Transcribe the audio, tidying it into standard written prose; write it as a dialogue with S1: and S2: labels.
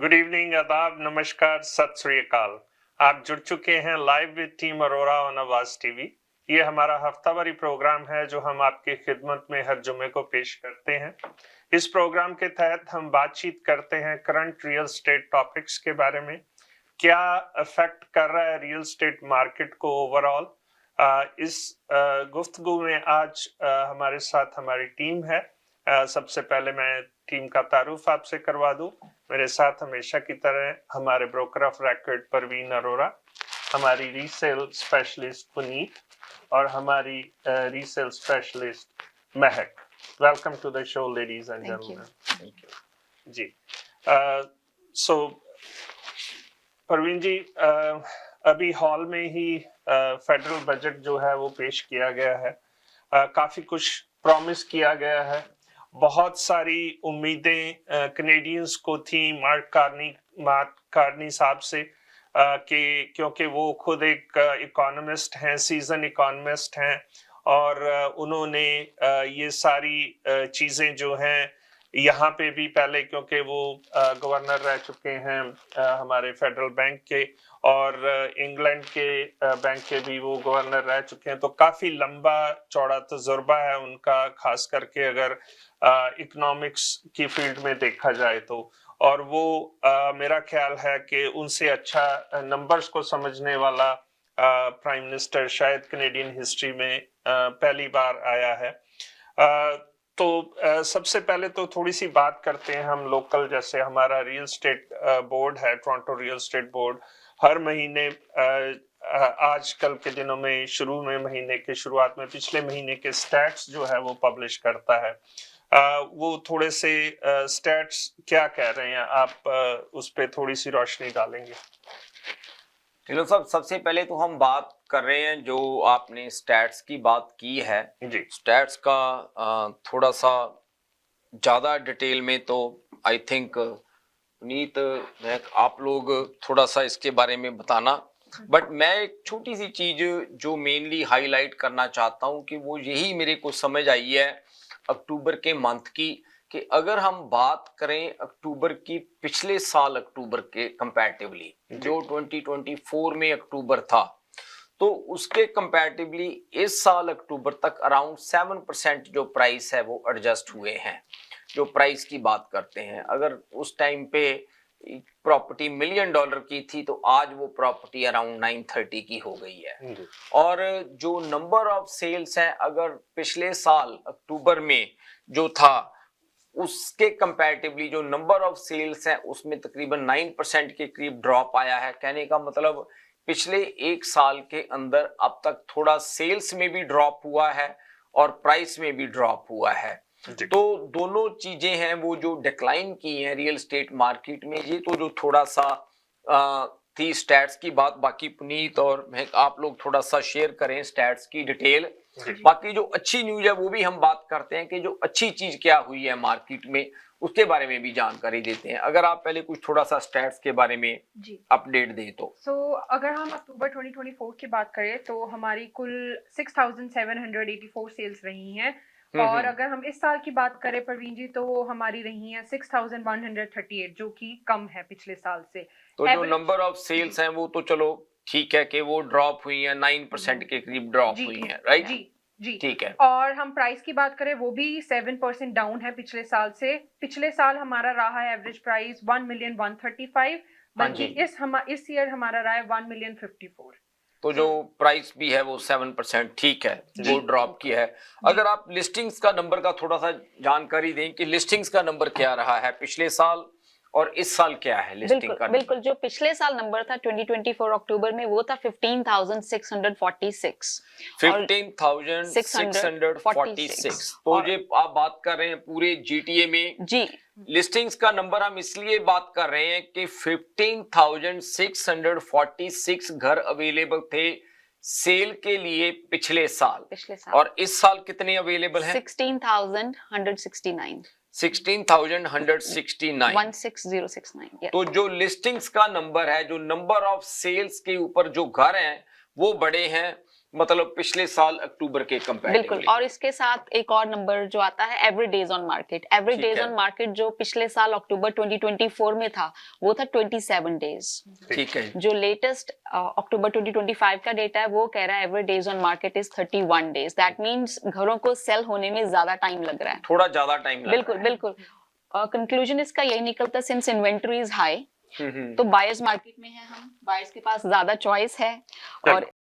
S1: Good evening, आदाब, नमस्कार, सत श्री अकाल। आप जुड़ चुके हैं live with team Arora on आवाज टीवी। ये हमारा हफ्तावारी प्रोग्राम है जो हम आपकी खिदमत में हर जुमे को पेश करते हैं। इस प्रोग्राम के तहत हम बातचीत करते हैं करंट रियल स्टेट टॉपिक्स के बारे में, क्या अफेक्ट कर रहा है रियल स्टेट मार्केट को ओवरऑल। इस गुफ्तगू में आज हमारे साथ हमारी टीम है। सबसे पहले मैं टीम का तारुफ आपसे करवा दूं। मेरे साथ हमेशा की तरह हमारे broker of record Parveen Arora, हमारी रीसेल स्पेशलिस्ट पुनीत और हमारी resale specialist Mehak. Welcome to the show ladies and gentleman. Thank you ji. So Parveen ji, अभी हॉल में ही फेडरल बजट जो है वो पेश किया गया है। काफी कुछ प्रॉमिस किया गया है। बहुत सारी उम्मीदें कनेडियंस को थी मार्क कार्नी साहब से, कि क्योंकि वो खुद एक इकोनॉमिस्ट हैं, सीजन इकोनॉमिस्ट हैं, और उन्होंने ये सारी चीजें जो हैं यहाँ पे भी पहले, क्योंकि वो गवर्नर रह चुके हैं हमारे फेडरल बैंक के, और इंग्लैंड के बैंक के भी वो गवर्नर रह चुके हैं, तो काफी लंबा चौड़ा तजुर्बा है उनका, खास करके अगर इकोनॉमिक्स की फील्ड में देखा जाए तो। और वो मेरा ख्याल है कि उनसे अच्छा नंबर्स को समझने वाला प्राइम मिनिस्टर शायद कनेडियन हिस्ट्री में पहली बार आया है। तो सबसे पहले तो थोड़ी सी बात करते हैं हम लोकल, जैसे हमारा रियल स्टेट बोर्ड है, टोरंटो रियल स्टेट बोर्ड, हर महीने आजकल के दिनों में शुरू में महीने के शुरुआत में पिछले महीने के स्टैट्स जो है वो पब्लिश करता है। वो थोड़े से स्टैट्स क्या कह रहे हैं, आप उस पे थोड़ी सी रोशनी डालेंगे?
S2: चलो साहब, सबसे पहले तो हम बात कर रहे हैं जो आपने स्टैट्स की बात की है
S1: जी।
S2: स्टैट्स का थोड़ा सा ज़्यादा डिटेल में तो आई थिंक पुनीत आप लोग थोड़ा सा इसके बारे में बताना, बट मैं एक छोटी सी चीज़ जो मेनली हाईलाइट करना चाहता हूँ कि वो यही मेरे को समझ आई है अक्टूबर के मंथ की, कि अगर हम बात करें अक्टूबर की पिछले साल अक्टूबर के कंपैरेटिवली जो 2024 में अक्टूबर था, तो उसके कंपैरेटिवली इस साल अक्टूबर तक अराउंड 7% जो प्राइस है वो एडजस्ट हुए हैं। जो प्राइस की बात करते हैं, अगर उस टाइम पे प्रॉपर्टी $1 मिलियन की थी तो आज वो प्रॉपर्टी अराउंड 930 की हो गई है। और जो नंबर ऑफ सेल्स हैं, अगर पिछले साल अक्टूबर में जो था उसके कंपैरेटिवली जो नंबर ऑफ सेल्स हैं उसमें तकरीबन 9% के करीब ड्रॉप आया है। कहने का मतलब पिछले एक साल के अंदर अब तक थोड़ा सेल्स में भी ड्रॉप हुआ है और प्राइस में भी ड्रॉप हुआ है। तो दोनों चीजें हैं वो जो डिक्लाइन की हैं रियल एस्टेट मार्केट में। ये तो जो थोड़ा सा थी स्टैट्स की बात। बाकी पुनीत और आप लोग थोड़ा सा शेयर करें स्टैट्स की डिटेल। बाकी जो अच्छी न्यूज है वो भी हम बात करते हैं कि जो अच्छी चीज क्या हुई है मार्केट में, उसके बारे में भी जानकारी देते हैं। अगर आप पहले कुछ थोड़ा सा स्टैट्स के बारे में अपडेट दें तो।
S3: अगर हम अक्टूबर 2024 की बात करें तो हमारी कुल 6,784 सेल्स रही हैं, और अगर हम इस साल की बात करें परवीन जी तो हमारी रही हैं 6,138, जो कि कम है पिछले साल से।
S2: तो जो नंबर ऑफ सेल्स हैं वो तो चलो ठीक है कि वो ड्रॉप हुई है, 9% के करीब ड्रॉप हुई है, राइट?
S3: जी
S2: ठीक है।
S3: और हम प्राइस की बात करें वो भी 7% डाउन है पिछले साल से। पिछले साल हमारा रहा है एवरेज प्राइस 1,135,000, बल्कि इस ईयर हमारा रहा है 1,054,000।
S2: तो जो प्राइस भी है वो 7% ठीक है, वो ड्रॉप की है। अगर आप लिस्टिंग्स का नंबर का थोड़ा सा जानकारी दें कि लिस्टिंग्स का नंबर क्या रहा है पिछले साल और इस साल क्या है लिस्टिंग का?
S4: बिल्कुल, जो पिछले साल नंबर था 2024 अक्टूबर में वो था 15,646।
S2: 15,646। तो ये आप बात कर रहे हैं पूरे जीटीए में।
S4: जी,
S2: लिस्टिंग्स का नंबर हम इसलिए बात कर रहे हैं कि 15,646 घर अवेलेबल थे सेल के लिए पिछले साल। और इस साल कितने अवेलेबल हैं?
S4: 16,169।
S2: 16,169।
S4: 16069।
S2: तो जो लिस्टिंग्स का नंबर है, जो नंबर ऑफ सेल्स के ऊपर जो घर हैं वो बड़े हैं मतलब पिछले साल अक्टूबर के
S4: बिल्कुल।
S2: कंपैरेटिवली।
S4: और इसके साथ एक और नंबर जो आता है average days on market. Average
S2: ठीक
S4: डेज
S2: है।
S4: ऑन मार्केट जो पिछले साल अक्टूबर 2024 में था वो था 27 डेज।
S2: ठीक है।
S4: जो लेटेस्ट अक्टूबर 2025 का डेटा है वो कह रहा है average days on market is 31 days. That means घरों को सेल होने में ज्यादा टाइम लग रहा है।
S2: थोड़ा ज्यादा टाइम लगा।
S4: बिल्कुल बिल्कुल। कंक्लूजन इसका यही निकलता है सिंस इन्वेंटरी इज हाई तो बायर्स मार्केट में है हम, बायर्स के पास ज्यादा चॉइस है और